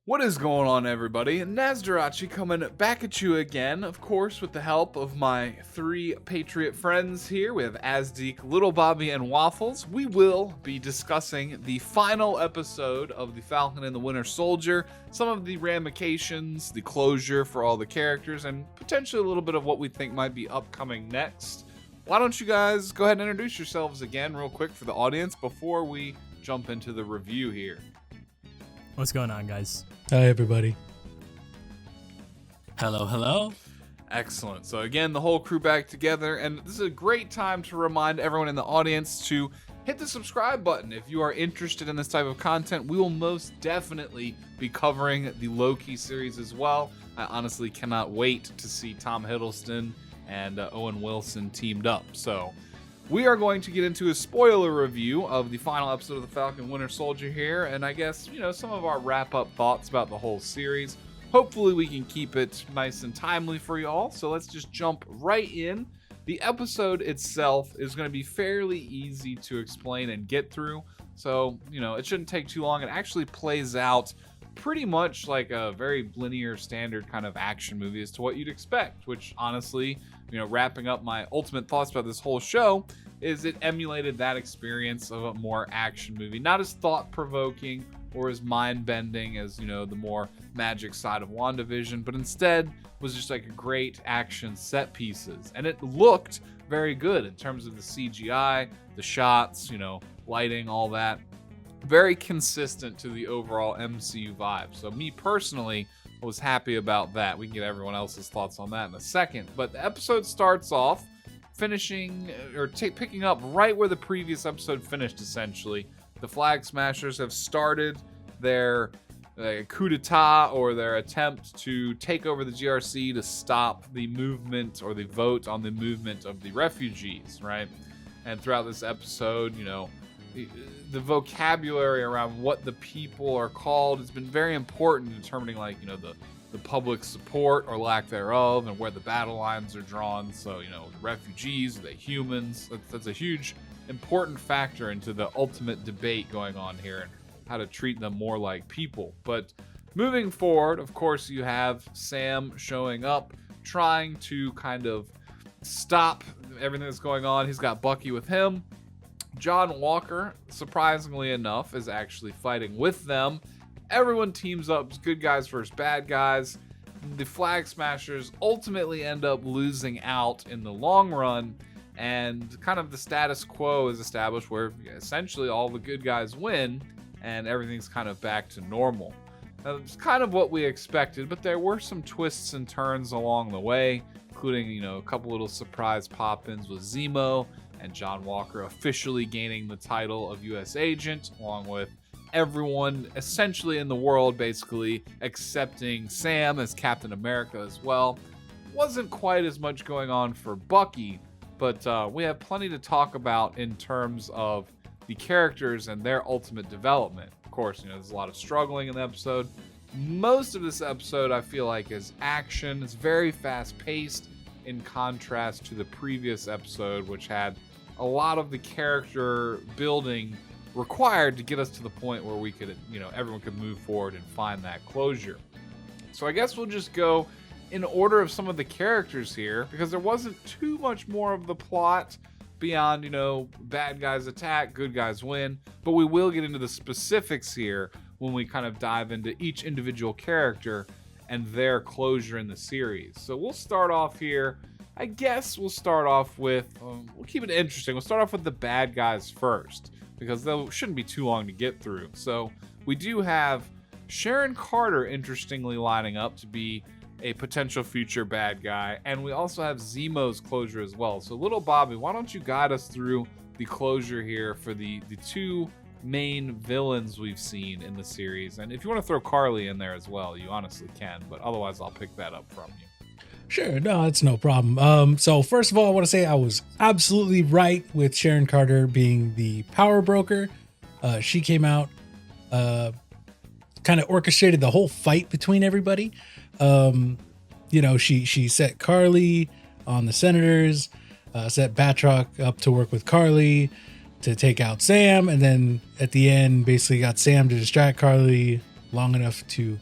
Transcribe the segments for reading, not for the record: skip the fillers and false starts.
What is going on, everybody? Nazdarachi coming back at you again, of course, with the help of my three Patriot friends here. We have Azdeek, Little Bobby, and Waffles. We will be discussing the final episode of The Falcon and the Winter Soldier, some of the ramifications, the closure for all the characters, and potentially a little bit of what we think might be upcoming next. Why don't you guys go ahead and introduce yourselves again real quick for the audience before we jump into the review here. What's going on, guys? Hi, everybody. Hello. Excellent. So again, the whole crew back together, and this is a great time to remind everyone in the audience to hit the subscribe button if you are interested in this type of content. We will most definitely be covering the Loki series as well. I honestly cannot wait to see Tom Hiddleston and Owen Wilson teamed up. So we are going to get into a spoiler review of the final episode of The Falcon Winter Soldier here, and I guess, some of our wrap-up thoughts about the whole series. Hopefully we can keep it nice and timely for y'all, so let's just jump right in. The episode itself is going to be fairly easy to explain and get through, so, it shouldn't take too long. It actually plays out pretty much like a very linear, standard kind of action movie as to what you'd expect, which honestly, wrapping up my ultimate thoughts about this whole show, is it emulated that experience of a more action movie. Not as thought-provoking or as mind-bending as, the more magic side of WandaVision, but instead was just like a great action set pieces. And it looked very good in terms of the CGI, the shots, lighting, all that. Very consistent to the overall MCU vibe. So me personally was happy about that. We can get everyone else's thoughts on that in a second. But the episode starts off picking up right where the previous episode finished, essentially. The Flag Smashers have started their coup d'etat, or their attempt to take over the GRC to stop the movement or the vote on the movement of the refugees, right? And throughout this episode, the vocabulary around what the people are called has been very important in determining, the public support or lack thereof, and where the battle lines are drawn. So, the refugees, the humans, that's a huge, important factor into the ultimate debate going on here and how to treat them more like people. But moving forward, of course, you have Sam showing up, trying to kind of stop everything that's going on. He's got Bucky with him. John Walker, surprisingly enough, is actually fighting with them. Everyone teams up, good guys versus bad guys. The Flag Smashers ultimately end up losing out in the long run, and kind of the status quo is established where essentially all the good guys win and everything's kind of back to normal. It's kind of what we expected, but there were some twists and turns along the way, including, a couple little surprise pop-ins with Zemo and John Walker officially gaining the title of U.S. Agent, along with everyone essentially in the world basically accepting Sam as Captain America as well. Wasn't quite as much going on for Bucky, but we have plenty to talk about in terms of the characters and their ultimate development. Of course, there's a lot of struggling in the episode. Most of this episode, I feel like, is action. It's very fast-paced in contrast to the previous episode, which had a lot of the character building required to get us to the point where we could, everyone could move forward and find that closure. So I guess we'll just go in order of some of the characters here, because there wasn't too much more of the plot beyond, bad guys attack, good guys win, but we will get into the specifics here when we kind of dive into each individual character and their closure in the series. So we'll start off here. I guess we'll start off with, we'll keep it interesting. We'll start off with the bad guys first, because they shouldn't be too long to get through. So we do have Sharon Carter, interestingly, lining up to be a potential future bad guy, and we also have Zemo's closure as well. So Little Bobby, why don't you guide us through the closure here for the two main villains we've seen in the series? And if you want to throw Carly in there as well, you honestly can, but otherwise I'll pick that up from you. Sure, no, that's no problem. So first of all, I want to say I was absolutely right with Sharon Carter being the power broker. She came out, kind of orchestrated the whole fight between everybody. She set Carly on the Senators, set Batroc up to work with Carly to take out Sam, and then at the end basically got Sam to distract Carly long enough to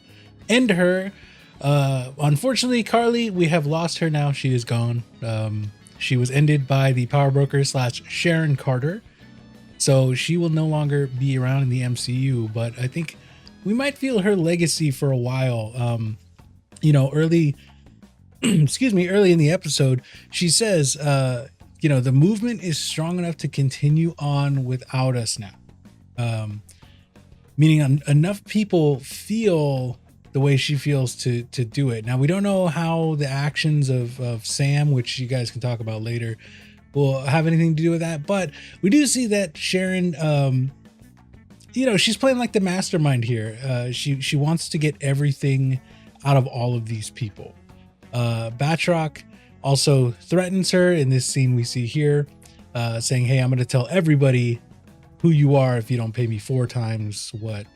end her. Unfortunately, Carly, we have lost her now. She is gone. She was ended by the power broker / Sharon Carter. So she will no longer be around in the MCU, but I think we might feel her legacy for a while. Early early in the episode, she says, the movement is strong enough to continue on without us now. Meaning enough people feel the way she feels to do it. Now, we don't know how the actions of Sam, which you guys can talk about later, will have anything to do with that. But we do see that Sharon, she's playing like the mastermind here. She wants to get everything out of all of these people. Batroc also threatens her in this scene we see here, saying, hey, I'm going to tell everybody who you are if you don't pay me 4 times what,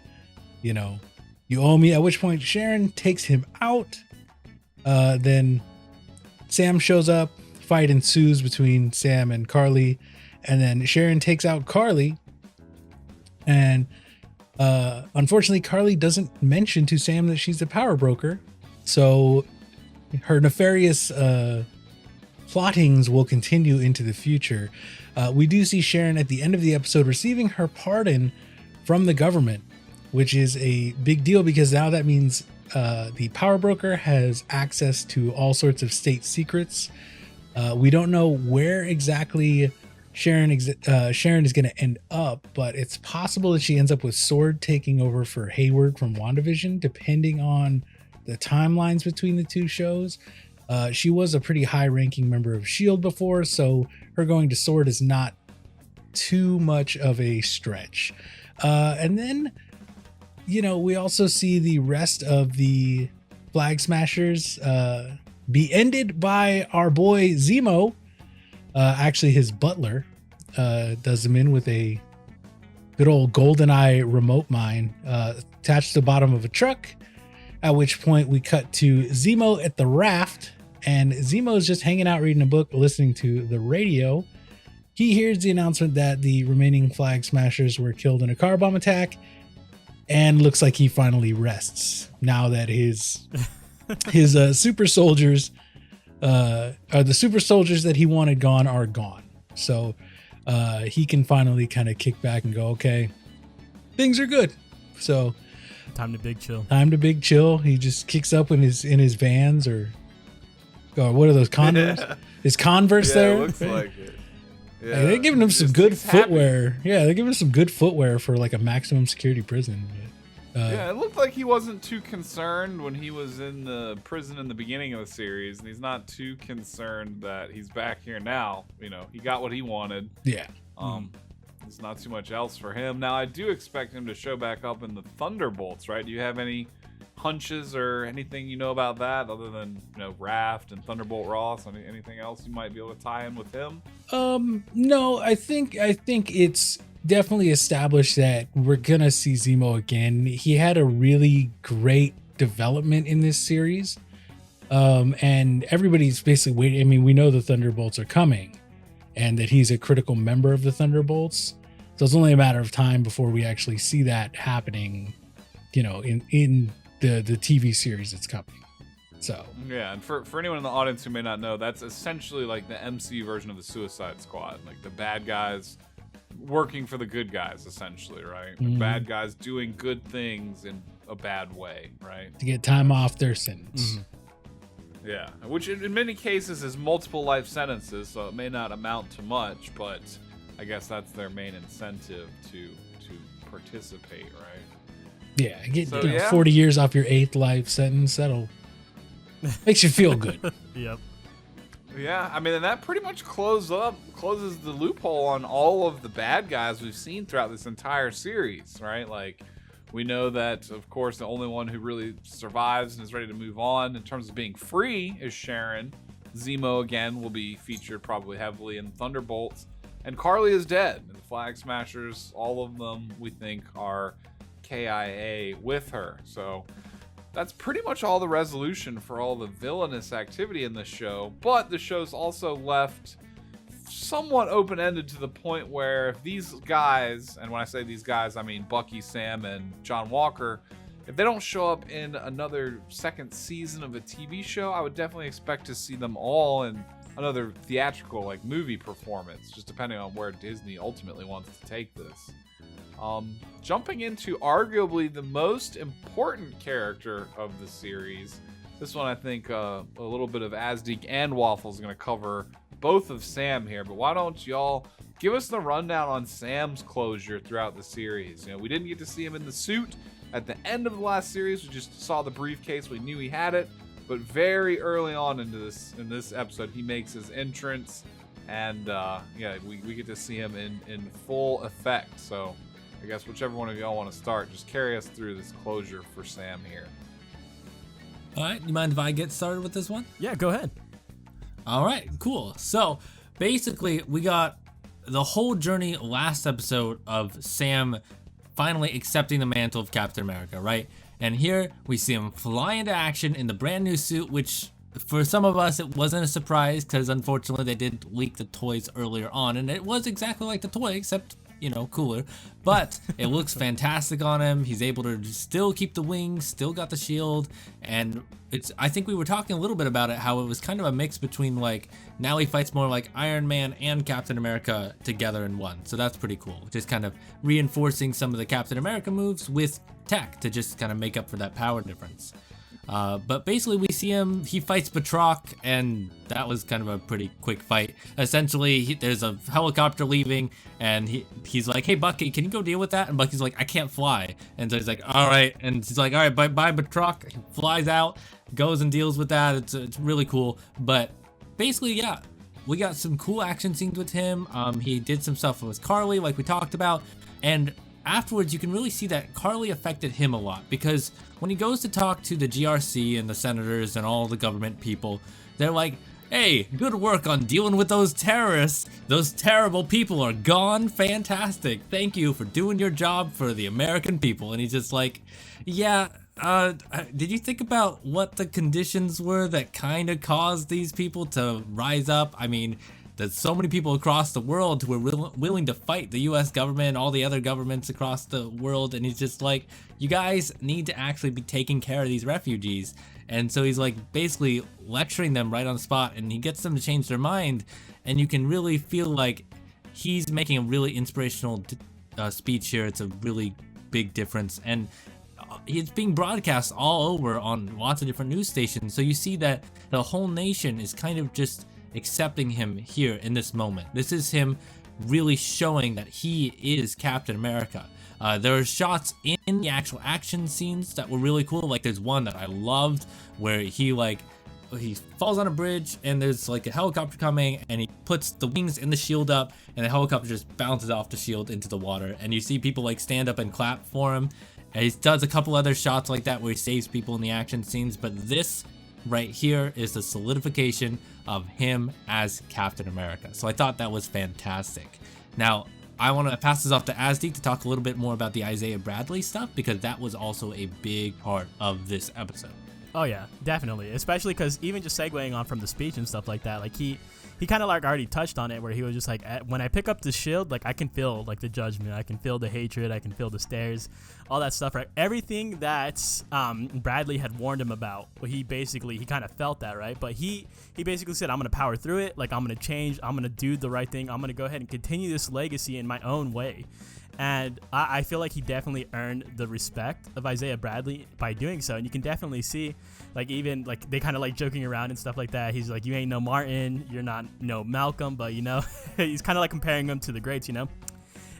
you owe me. At which point Sharon takes him out. Then Sam shows up. Fight ensues between Sam and Carly. And then Sharon takes out Carly. And unfortunately, Carly doesn't mention to Sam that she's a power broker. So her nefarious plottings will continue into the future. We do see Sharon at the end of the episode receiving her pardon from the government, which is a big deal because now that means the power broker has access to all sorts of state secrets. We don't know where exactly Sharon is going to end up, but it's possible that she ends up with Sword taking over for Hayward from WandaVision, depending on the timelines between the two shows. She was a pretty high-ranking member of S.H.I.E.L.D. before, so her going to Sword is not too much of a stretch. And then, we also see the rest of the Flag Smashers be ended by our boy Zemo. Actually, his butler does them in with a good old GoldenEye remote mine attached to the bottom of a truck. At which point we cut to Zemo at the raft, and Zemo is just hanging out reading a book, listening to the radio. He hears the announcement that the remaining Flag Smashers were killed in a car bomb attack, and looks like he finally rests now that his super soldiers, the super soldiers that he wanted gone are gone. So he can finally kind of kick back and go, okay, things are good. So time to big chill. He just kicks up in his Vans or what are those, Converse? Yeah. His Converse there. It looks like it. Yeah, they're giving him some good footwear. Happy. Yeah, they're giving him some good footwear for like a maximum security prison. It looked like he wasn't too concerned when he was in the prison in the beginning of the series, and he's not too concerned that he's back here now. He got what he wanted. Yeah. There's not too much else for him. Now, I do expect him to show back up in the Thunderbolts, right? Do you have any hunches or anything you know about that other than, Raft and Thunderbolt Ross? Anything else you might be able to tie in with him? No, I think it's definitely established that we're going to see Zemo again. He had a really great development in this series. And everybody's basically waiting. I mean, we know the Thunderbolts are coming and that he's a critical member of the Thunderbolts. So it's only a matter of time before we actually see that happening, in the TV series that's coming. So yeah, and for anyone in the audience who may not know, that's essentially like the MCU version of the Suicide Squad, like the bad guys working for the good guys, essentially, right? Mm-hmm. Bad guys doing good things in a bad way, right? To get time off their sentence. Mm-hmm. Yeah, which in many cases is multiple life sentences, so it may not amount to much, but I guess that's their main incentive to participate, right? Yeah, get So, 40 years off your 8th life sentence. That'll makes you feel good. Yep. Yeah, I mean, and that pretty much closes the loophole on all of the bad guys we've seen throughout this entire series, right? Like, we know that, of course, the only one who really survives and is ready to move on in terms of being free is Sharon. Zemo, again, will be featured probably heavily in Thunderbolts. And Carly is dead. And the Flag Smashers, all of them, we think, are KIA with her. So that's pretty much all the resolution for all the villainous activity in this show. But the show's also left somewhat open-ended to the point where if these guys, and when I say these guys, I mean Bucky, Sam, and John Walker, if they don't show up in another second season of a TV show, I would definitely expect to see them all in another theatrical, like, movie performance, just depending on where Disney ultimately wants to take this. Jumping into arguably the most important character of the series, this one I think a little bit of Azdeek and Waffle is going to cover both of Sam here, but why don't y'all give us the rundown on Sam's closure throughout the series? You know, we didn't get to see him in the suit at the end of the last series. We just saw the briefcase. We knew he had it, but very early on in this episode, he makes his entrance, and yeah, we get to see him in full effect. So I guess whichever one of y'all want to start, just carry us through this closure for Sam here. All right, you mind if I get started with this one? Yeah, go ahead. All right, cool. So basically, we got the whole journey last episode of Sam finally accepting the mantle of Captain America, right? And here we see him fly into action in the brand new suit, which for some of us, it wasn't a surprise because unfortunately they did leak the toys earlier on, and it was exactly like the toy, except, you know, cooler. But it looks fantastic on him. He's able to still keep the wings, still got the shield, and I think we were talking a little bit about it, how it was kind of a mix between, like, now he fights more like Iron Man and Captain America together in one. So that's pretty cool. Just kind of reinforcing some of the Captain America moves with tech to just kind of make up for that power difference. But basically we see him, he fights Batroc, and that was kind of a pretty quick fight. Essentially, there's a helicopter leaving, and he's like, hey Bucky, can you go deal with that? And Bucky's like, I can't fly. And so he's like, all right. And he's like, all right, bye Batroc. He flies out, goes and deals with that. It's really cool. But basically, yeah, we got some cool action scenes with him. He did some stuff with Carly, like we talked about, and afterwards you can really see that Carly affected him a lot, because when he goes to talk to the GRC and the senators and all the government people, they're like, hey, good work on dealing with those terrorists. Those terrible people are gone. Fantastic. Thank you for doing your job for the American people. And he's just like, yeah, did you think about what the conditions were that kind of caused these people to rise up? I mean, there's so many people across the world who are willing to fight the US government, all the other governments across the world, and he's just like, you guys need to actually be taking care of these refugees. And so he's like basically lecturing them right on the spot, and he gets them to change their mind, and you can really feel like he's making a really inspirational speech here. It's a really big difference, and it's being broadcast all over on lots of different news stations, so you see that the whole nation is kind of just accepting him here in this moment. This is him really showing that he is Captain America. There are shots in the actual action scenes that were really cool. Like there's one that I loved where he falls on a bridge and there's like a helicopter coming, and he puts the wings in the shield up, and the helicopter just bounces off the shield into the water, and you see people like stand up and clap for him. And he does a couple other shots like that where he saves people in the action scenes, but this right here is the solidification of him as Captain America. So I thought that was fantastic. Now, I want to pass this off to Azdeek to talk a little bit more about the Isaiah Bradley stuff, because that was also a big part of this episode. Oh yeah, definitely. Especially because even just segueing on from the speech and stuff like that, like he kind of like already touched on it, where he was just like, when I pick up the shield, like I can feel like the judgment, I can feel the hatred, I can feel the stares, all that stuff, right? Everything that Bradley had warned him about, he kind of felt that, right? But he basically said, I'm gonna power through it, like I'm gonna change, I'm gonna do the right thing, I'm gonna go ahead and continue this legacy in my own way. And I feel like he definitely earned the respect of Isaiah Bradley by doing so. And you can definitely see, like, even like they kind of like joking around and stuff like that. He's like, you ain't no Martin, you're not no Malcolm, but you know, he's kind of like comparing him to the greats, you know.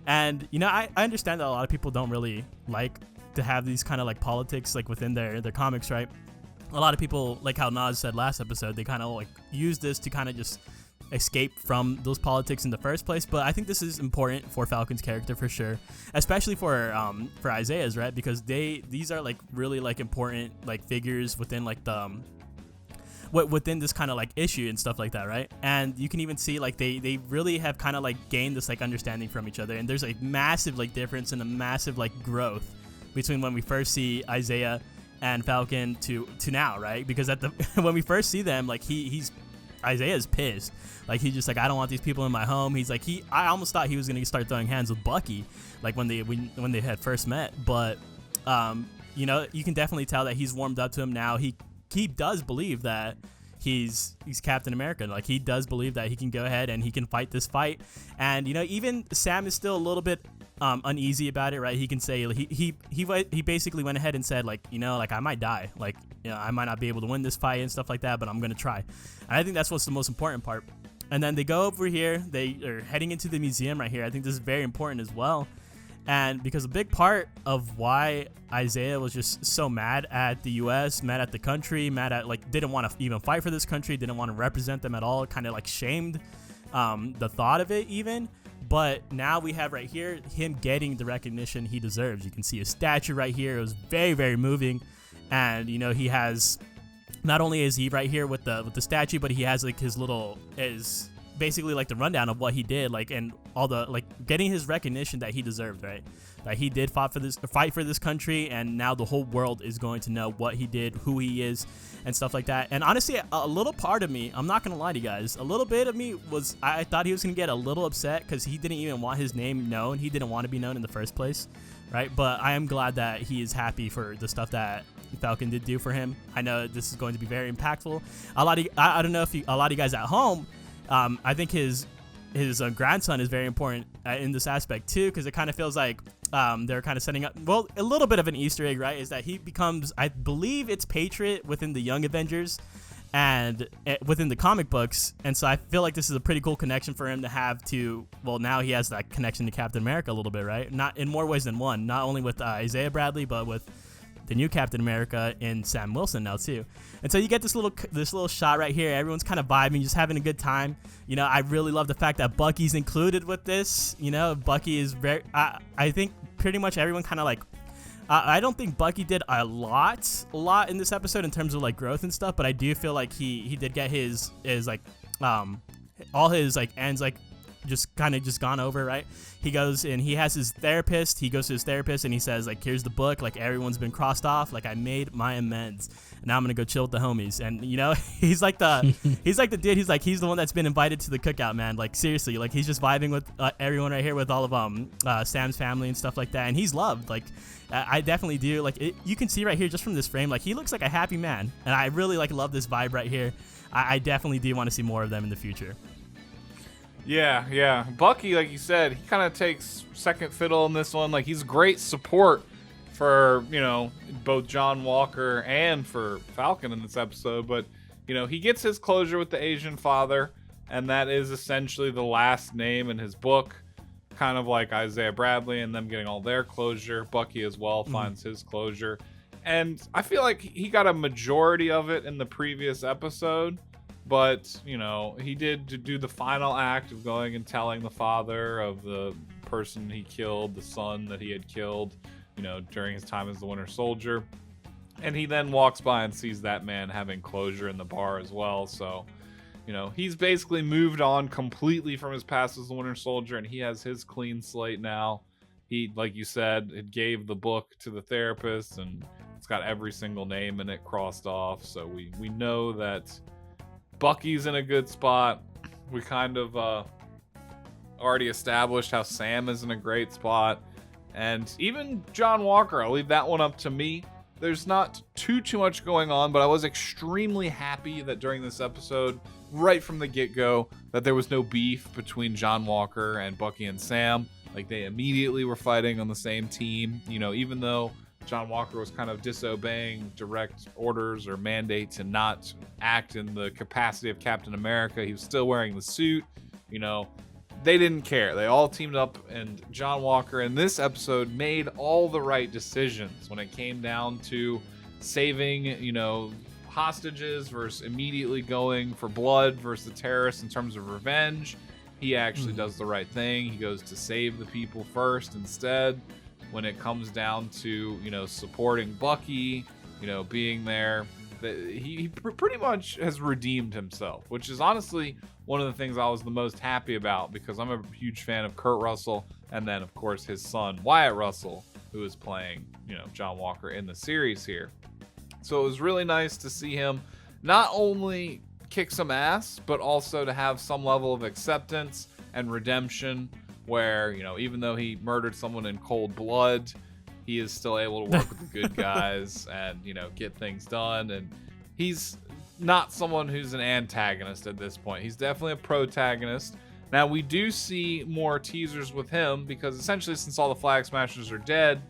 And you know, I understand that a lot of people don't really like to have these kind of like politics like within their comics, right? A lot of people, like how Nas said last episode, they kind of like use this to kind of just escape from those politics in the first place. But I think this is important for Falcon's character for sure, especially for Isaiah's, right? Because these are like really like important like figures within like the within this kind of like issue and stuff like that, right? And you can even see like they really have kind of like gained this like understanding from each other, and there's a massive like difference and a massive like growth between when we first see Isaiah and Falcon to now, right? Because when we first see them, like Isaiah's pissed. Like he's just like, I don't want these people in my home. He's like, I almost thought he was gonna start throwing hands with Bucky, like when they had first met. But you know, you can definitely tell that he's warmed up to him now. He does believe that he's Captain America. Like, he does believe that he can go ahead and he can fight this fight. And, you know, even Sam is still a little bit uneasy about it, right? He can say he basically went ahead and said, like, you know, like, I might die, like, you know, I might not be able to win this fight and stuff like that, but I'm gonna try. And I think that's what's the most important part. And then they go over here, they are heading into the museum right here. I think this is very important as well. And because a big part of why Isaiah was just so mad at the US, mad at the country, mad at, like, didn't want to even fight for this country, didn't want to represent them at all, kind of like shamed the thought of it even. But now we have right here him getting the recognition he deserves. You can see his statue right here. It was very, very moving. And, you know, he has, not only is he right here with the statue, but he has, like, his basically like the rundown of what he did, like, and all the, like, getting his recognition that he deserved, right? That he did fight for this country, and now the whole world is going to know what he did, who he is, and stuff like that. And honestly, a little part of me, I'm not gonna lie to you guys, a little bit of me was, I thought he was gonna get a little upset because he didn't even want his name known. He didn't want to be known in the first place, right? But I am glad that he is happy for the stuff that Falcon did do for him. I know this is going to be very impactful. I don't know if a lot of you guys at home, I think his grandson is very important in this aspect too, because it kind of feels like they're kind of setting up, well, a little bit of an Easter egg, right? Is that he becomes, I believe it's Patriot within the Young Avengers and within the comic books. And so I feel like this is a pretty cool connection for him to have to, well, now he has that connection to Captain America a little bit, right? Not in more ways than one, not only with Isaiah Bradley, but with the new Captain America in Sam Wilson now too. And so you get this little shot right here. Everyone's kind of vibing, just having a good time. You know, I really love the fact that Bucky's included with this. You know, Bucky is very, I think pretty much everyone kind of like, I don't think Bucky did a lot in this episode in terms of like growth and stuff, but I do feel like he did get his like, all his like ends like just kind of just gone over, right? He goes and he has his therapist. He goes to his therapist and he says, like, here's the book. Like, everyone's been crossed off. Like, I made my amends. And now I'm gonna go chill with the homies. And you know, he's like the dude. He's the one that's been invited to the cookout, man. Like, seriously, like, he's just vibing with everyone right here, with all of Sam's family and stuff like that. And he's loved. Like, I definitely do. Like, you can see right here just from this frame, like, he looks like a happy man. And I really like love this vibe right here. I definitely do want to see more of them in the future. Yeah. Bucky, like you said, he kind of takes second fiddle in this one. Like, he's great support for, you know, both John Walker and for Falcon in this episode. But, you know, he gets his closure with the Asian father, and that is essentially the last name in his book. Kind of like Isaiah Bradley and them getting all their closure. Bucky as well finds his closure. And I feel like he got a majority of it in the previous episode. But, you know, he did do the final act of going and telling the father of the person he killed, the son that he had killed, you know, during his time as the Winter Soldier. And he then walks by and sees that man having closure in the bar as well. So, you know, he's basically moved on completely from his past as the Winter Soldier, and he has his clean slate now. He, like you said, it gave the book to the therapist, and it's got every single name in it crossed off. So we know that Bucky's in a good spot. We kind of already established how Sam is in a great spot. And even John Walker, I'll leave that one up to me. There's not too much going on, but I was extremely happy that during this episode, right from the get-go, that there was no beef between John Walker and Bucky and Sam. Like, they immediately were fighting on the same team. You know, even though John Walker was kind of disobeying direct orders or mandate to not act in the capacity of Captain America, he was still wearing the suit. You know, they didn't care. They all teamed up, and John Walker in this episode made all the right decisions when it came down to saving, you know, hostages versus immediately going for blood versus the terrorists in terms of revenge. He actually does the right thing. He goes to save the people first instead. When it comes down to, you know, supporting Bucky, you know, being there, he pretty much has redeemed himself, which is honestly one of the things I was the most happy about, because I'm a huge fan of Kurt Russell, and then of course his son Wyatt Russell, who is playing, you know, John Walker in the series here. So it was really nice to see him not only kick some ass, but also to have some level of acceptance and redemption, where, you know, even though he murdered someone in cold blood, he is still able to work with the good guys and, get things done. And he's not someone who's an antagonist at this point. He's definitely a protagonist. Now, we do see more teasers with him because essentially since all the Flag Smashers are dead,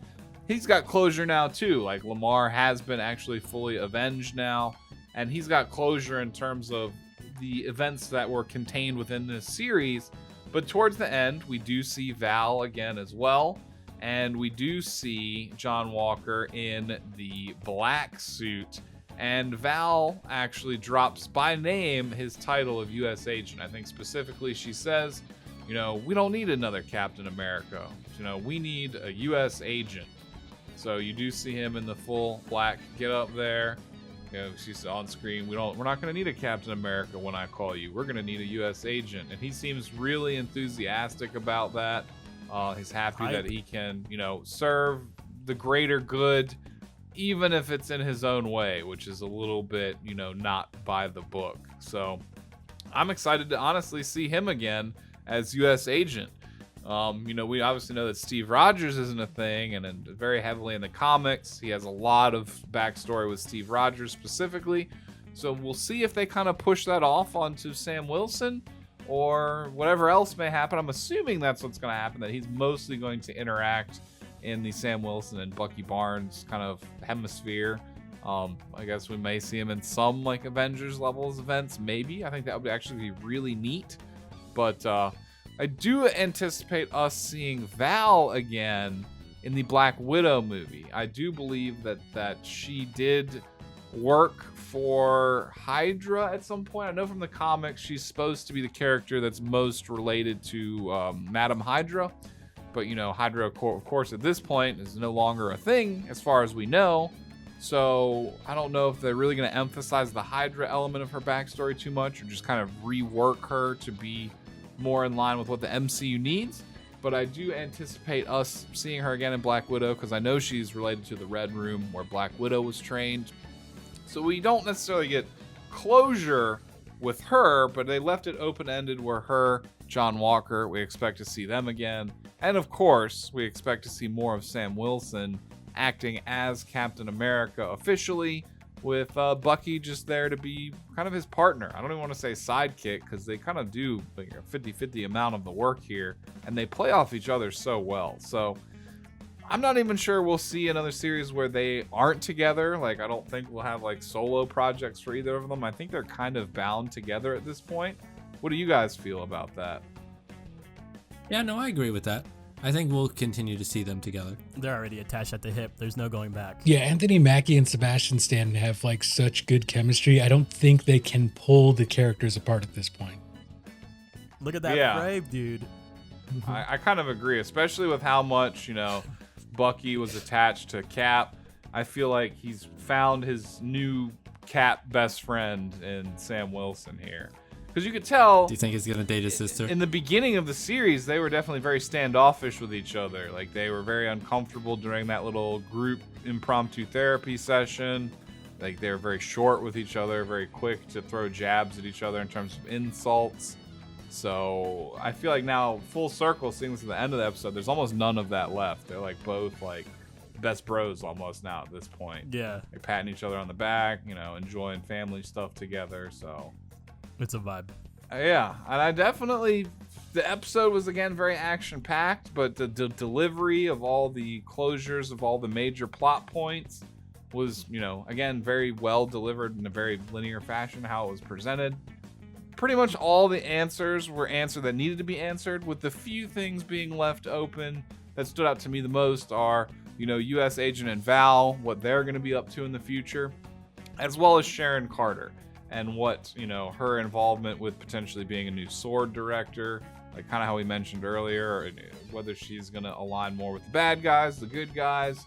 he's got closure now too. Like, Lamar has been actually fully avenged now, and he's got closure in terms of the events that were contained within this series. But towards the end, we do see Val again as well, and we do see John Walker in the black suit. And Val actually drops by name his title of U.S. agent. I think specifically she says, we don't need another Captain America. We need a U.S. agent. So you do see him in the full black get up there. She's on screen. We're not going to need a Captain America when I call you. We're going to need a U.S. agent. And he seems really enthusiastic about that. He's happy that he can, serve the greater good, even if it's in his own way, which is a little bit, not by the book. So I'm excited to honestly see him again as U.S. agent. We obviously know that Steve Rogers isn't a thing, and very heavily in the comics. He has a lot of backstory with Steve Rogers specifically. So we'll see if they kind of push that off onto Sam Wilson or whatever else may happen. I'm assuming that's what's going to happen, that he's mostly going to interact in the Sam Wilson and Bucky Barnes kind of hemisphere. I guess we may see him in some like Avengers levels events, maybe. I think that would actually be really neat. But I do anticipate us seeing Val again in the Black Widow movie. I do believe that she did work for Hydra at some point. I know from the comics she's supposed to be the character that's most related to Madam Hydra. But, Hydra, of course, at this point is no longer a thing as far as we know. So I don't know if they're really going to emphasize the Hydra element of her backstory too much or just kind of rework her to be more in line with what the MCU needs. But I do anticipate us seeing her again in Black Widow because I know she's related to the Red Room where Black Widow was trained. So we don't necessarily get closure with her, but they left it open-ended where her, John Walker, we expect to see them again. And of course, we expect to see more of Sam Wilson acting as Captain America officially, with Bucky just there to be kind of his partner. I don't even want to say sidekick because they kind of do like a 50-50 amount of the work here, and they play off each other so well. So I'm not even sure we'll see another series where they aren't together. Like, I don't think we'll have like solo projects for either of them. I think they're kind of bound together at this point. What do you guys feel about that? Yeah, no, I agree with that. I think we'll continue to see them together. They're already attached at the hip. There's no going back. Yeah, Anthony Mackie and Sebastian Stan have like such good chemistry. I don't think they can pull the characters apart at this point. Look at that brave dude. I kind of agree, especially with how much, Bucky was attached to Cap. I feel like he's found his new Cap best friend in Sam Wilson here. Because you could tell... Do you think he's going to date his sister? In the beginning of the series, they were definitely very standoffish with each other. Like, they were very uncomfortable during that little group impromptu therapy session. Like, they were very short with each other, very quick to throw jabs at each other in terms of insults. So, I feel like now, full circle, seeing this at the end of the episode, there's almost none of that left. They're, like, both, like, best bros almost now at this point. Yeah. They're patting each other on the back, enjoying family stuff together, so... It's a vibe. Yeah, and I definitely... The episode was, again, very action-packed, but the delivery of all the closures of all the major plot points was, again, very well delivered in a very linear fashion, how it was presented. Pretty much all the answers were answered that needed to be answered, with the few things being left open that stood out to me the most are, U.S. Agent and Val, what they're going to be up to in the future, as well as Sharon Carter. And what, her involvement with potentially being a new sword director, like kind of how we mentioned earlier, whether she's going to align more with the bad guys, the good guys.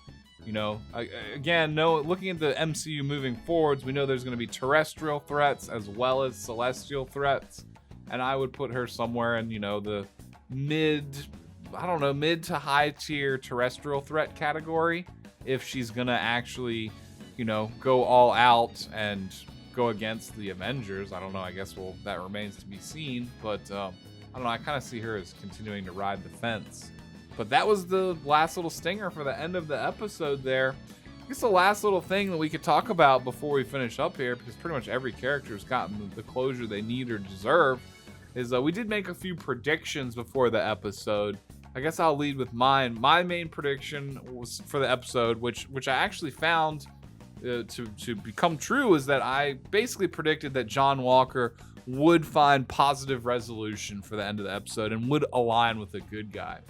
Again, looking at the MCU moving forwards, we know there's going to be terrestrial threats as well as celestial threats. And I would put her somewhere in, the mid to high tier terrestrial threat category if she's going to actually, go all out and go against the Avengers. I don't know. I guess that remains to be seen. But I don't know. I kind of see her as continuing to ride the fence But that was the last little stinger for the end of the episode there. I guess the last little thing that we could talk about before we finish up here, because pretty much every character has gotten the closure they need or deserve, is we did make a few predictions before the episode. I guess I'll lead with mine. My main prediction was for the episode, which I actually found to become true, is that I basically predicted that John Walker would find positive resolution for the end of the episode and would align with a good guy.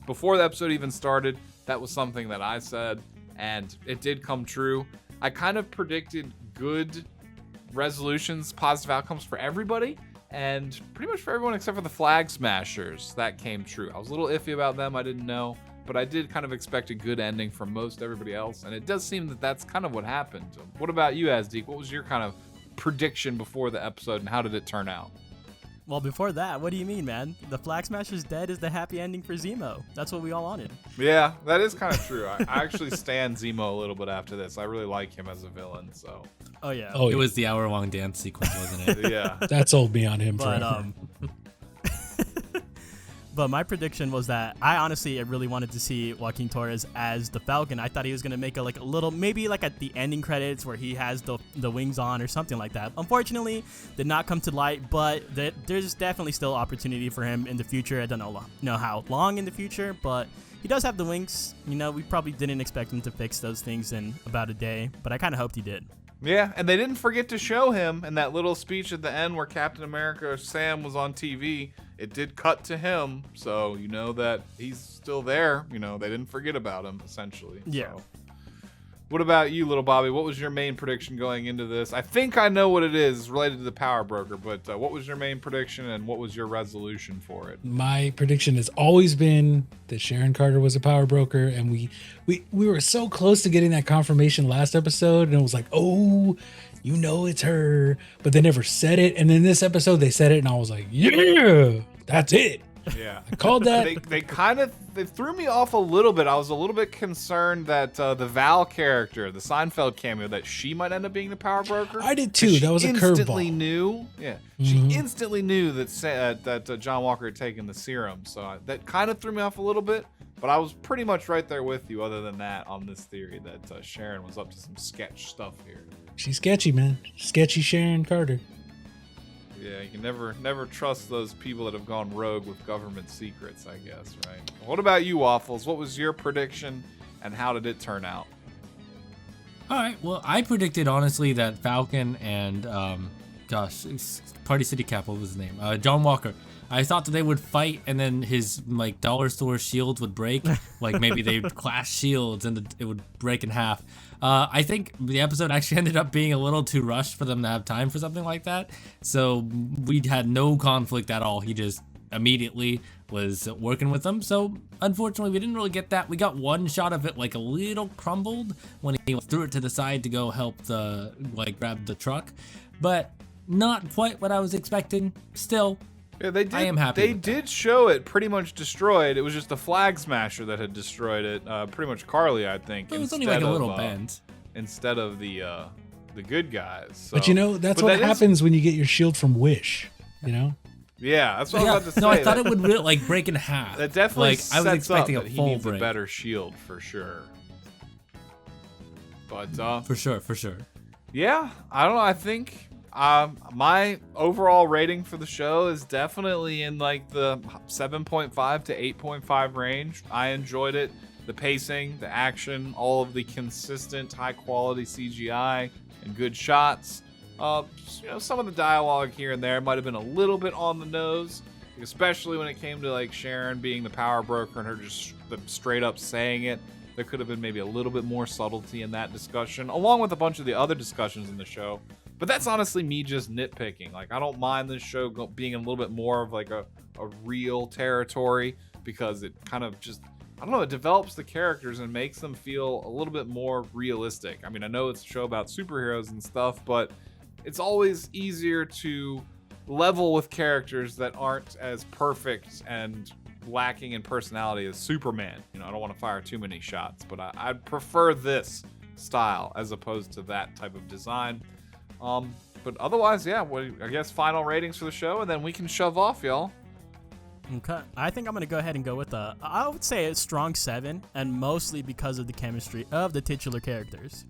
Before the episode even started, that was something that I said, and it did come true. I kind of predicted good resolutions, positive outcomes for everybody, and pretty much for everyone except for the Flag Smashers. That came true. I was a little iffy about them. I didn't know, but I did kind of expect a good ending for most everybody else, and it does seem that that's kind of what happened. What about you, Azdeek? What was your kind of prediction before the episode, and how did it turn out? Well, before that, what do you mean, man? The Flag Smasher's dead is the happy ending for Zemo. That's what we all wanted. Yeah, that is kind of true. I actually stand Zemo a little bit after this. I really like him as a villain, so. Oh, yeah. Oh, It yeah. was the hour-long dance sequence, wasn't it? Yeah. That sold me on him But, forever. But my prediction was that I honestly really wanted to see Joaquin Torres as the Falcon. I thought he was going to make a little, maybe like at the ending credits where he has the wings on or something like that. Unfortunately, did not come to light, but there's definitely still opportunity for him in the future. I don't know how long in the future, but he does have the wings. You know, we probably didn't expect him to fix those things in about a day, but I kind of hoped he did. Yeah, and they didn't forget to show him in that little speech at the end where Captain America Sam was on TV. It did cut to him, so you know that he's still there. You know, they didn't forget about him, essentially. Yeah. So. What about you, little Bobby? What was your main prediction going into this? I think I know what it is. It's related to the Power Broker, but what was your main prediction, and what was your resolution for it? My prediction has always been that Sharon Carter was a power broker, and we were so close to getting that confirmation last episode, and it was like, oh, you know it's her, but they never said it. And then this episode they said it, and I was like, yeah, that's it. Yeah. I called that. They threw me off a little bit. I was a little bit concerned that the Val character, the Seinfeld cameo, that she might end up being the power broker. I did too. That was a instantly curveball. knew. Yeah, she instantly knew that John Walker had taken the serum. So that kind of threw me off a little bit. But I was pretty much right there with you. Other than that, on this theory that Sharon was up to some sketch stuff here. She's sketchy, man. Sketchy Sharon Carter. Yeah, you can never trust those people that have gone rogue with government secrets, I guess, right? What about you, Waffles? What was your prediction, and how did it turn out? All right. Well, I predicted honestly that Falcon and Party City Cap, what was his name? John Walker. I thought that they would fight, and then his dollar store shields would break. Like maybe they would clash shields, and it would break in half. I think the episode actually ended up being a little too rushed for them to have time for something like that. So we had no conflict at all. He just immediately was working with them. So unfortunately, we didn't really get that. We got one shot of it, like a little crumbled when he threw it to the side to go help grab the truck, but not quite what I was expecting. Still. Yeah, they did. I am happy. They did show it pretty much destroyed. It was just the Flag Smasher that had destroyed it. Pretty much Carly, I think. It was only like a little bend. Instead of the good guys. So. But you know, that's what happens when you get your shield from Wish. You know. Yeah, that's what I was about to say. No, I thought it would really, break in half. That definitely I was expecting up a that full he needs break. a better shield for sure. But for sure. yeah, I don't know. I think my overall rating for the show is definitely in like the 7.5 to 8.5 range. I enjoyed it. The pacing, the action, all of the consistent high quality CGI and good shots. Some of the dialogue here and there might have been a little bit on the nose, especially when it came to like Sharon being the power broker and her just straight up saying it. There could have been maybe a little bit more subtlety in that discussion, along with a bunch of the other discussions in the show. But that's honestly me just nitpicking. Like, I don't mind this show being a little bit more of like a real territory, because it kind of just, I don't know, it develops the characters and makes them feel a little bit more realistic. I mean, I know it's a show about superheroes and stuff, but it's always easier to level with characters that aren't as perfect and lacking in personality as Superman. You know, I don't want to fire too many shots, but I'd prefer this style as opposed to that type of design. But otherwise, yeah, I guess final ratings for the show, and then we can shove off, y'all. Okay. I think I'm going to go ahead and go with I would say a strong 7, and mostly because of the chemistry of the titular characters.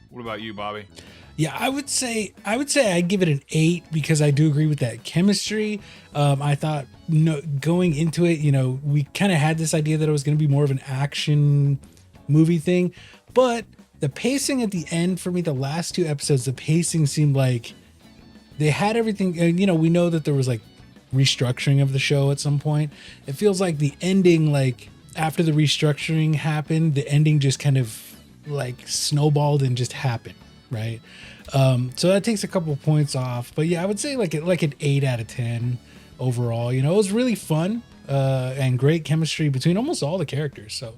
What about you, Bobby? Yeah, I would say I'd give it an 8 because I do agree with that chemistry. I thought going into it, we kind of had this idea that it was going to be more of an action movie thing, but the pacing at the end for me, the last 2 episodes, the pacing seemed like they had everything. We know that there was like restructuring of the show at some point. It feels like the ending, like after the restructuring happened, the ending just kind of like snowballed and just happened, right? So that takes a couple of points off, but yeah, I would say like an 8 out of 10 overall. It was really fun and great chemistry between almost all the characters. So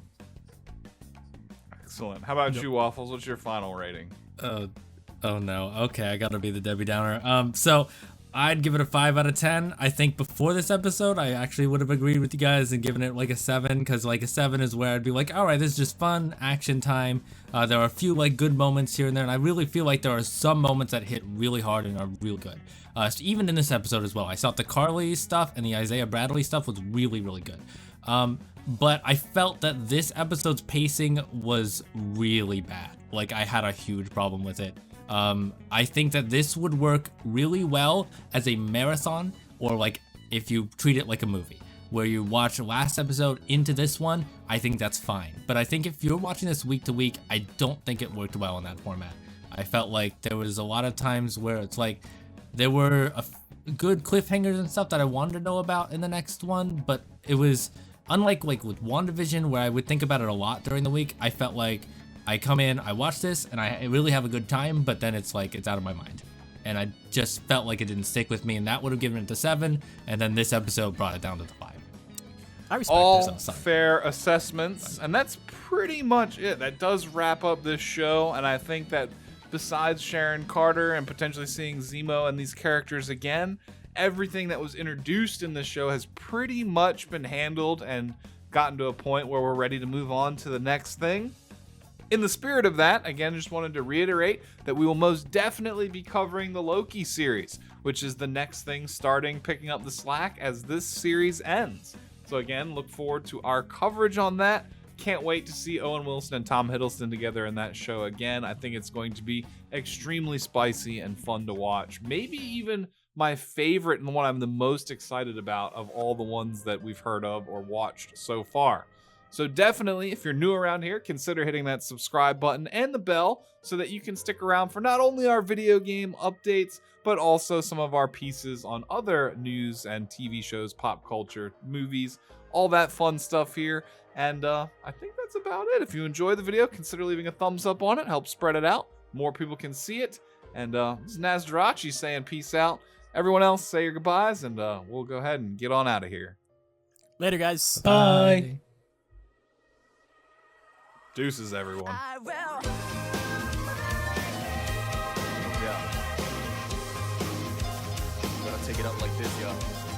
excellent. How about you, Waffles? What's your final rating? Oh no. Okay, I gotta be the Debbie Downer. So I'd give it a 5 out of 10. I think before this episode, I actually would have agreed with you guys and given it like a 7, because like a 7 is where I'd be like, all right, this is just fun action time. There are a few like good moments here and there, and I really feel like there are some moments that hit really hard and are real good. So even in this episode as well, I thought the Carly stuff and the Isaiah Bradley stuff was really, really good. But I felt that this episode's pacing was really bad. Like I had a huge problem with it. I think that this would work really well as a marathon, or like if you treat it like a movie where you watch the last episode into this one. I think that's fine. But I think if you're watching this week to week, I don't think it worked well in that format. I felt like there was a lot of times where it's like there were good cliffhangers and stuff that I wanted to know about in the next one, but it was unlike like with WandaVision, where I would think about it a lot during the week. I felt like I come in, I watch this, and I really have a good time, but then it's like it's out of my mind. And I just felt like it didn't stick with me, and that would have given it the 7, and then this episode brought it down to the 5. I respect All this. fair assessments, and that's pretty much it. That does wrap up this show, and I think that besides Sharon Carter and potentially seeing Zemo and these characters again, everything that was introduced in this show has pretty much been handled and gotten to a point where we're ready to move on to the next thing. In the spirit of that, again, just wanted to reiterate that we will most definitely be covering the Loki series, which is the next thing picking up the slack as this series ends. So again, look forward to our coverage on that. Can't wait to see Owen Wilson and Tom Hiddleston together in that show again. I think it's going to be extremely spicy and fun to watch. Maybe even my favorite and the one I'm the most excited about of all the ones that we've heard of or watched so far. So definitely, if you're new around here, consider hitting that subscribe button and the bell so that you can stick around for not only our video game updates, but also some of our pieces on other news and TV shows, pop culture, movies, all that fun stuff here. And I think that's about it. If you enjoy the video, consider leaving a thumbs up on it. Help spread it out. More people can see it. And this is Nazdarachi saying peace out. Everyone else, say your goodbyes, and we'll go ahead and get on out of here. Later, guys. bye. Deuces, everyone. I will. Yeah. Gotta take it out like this, y'all.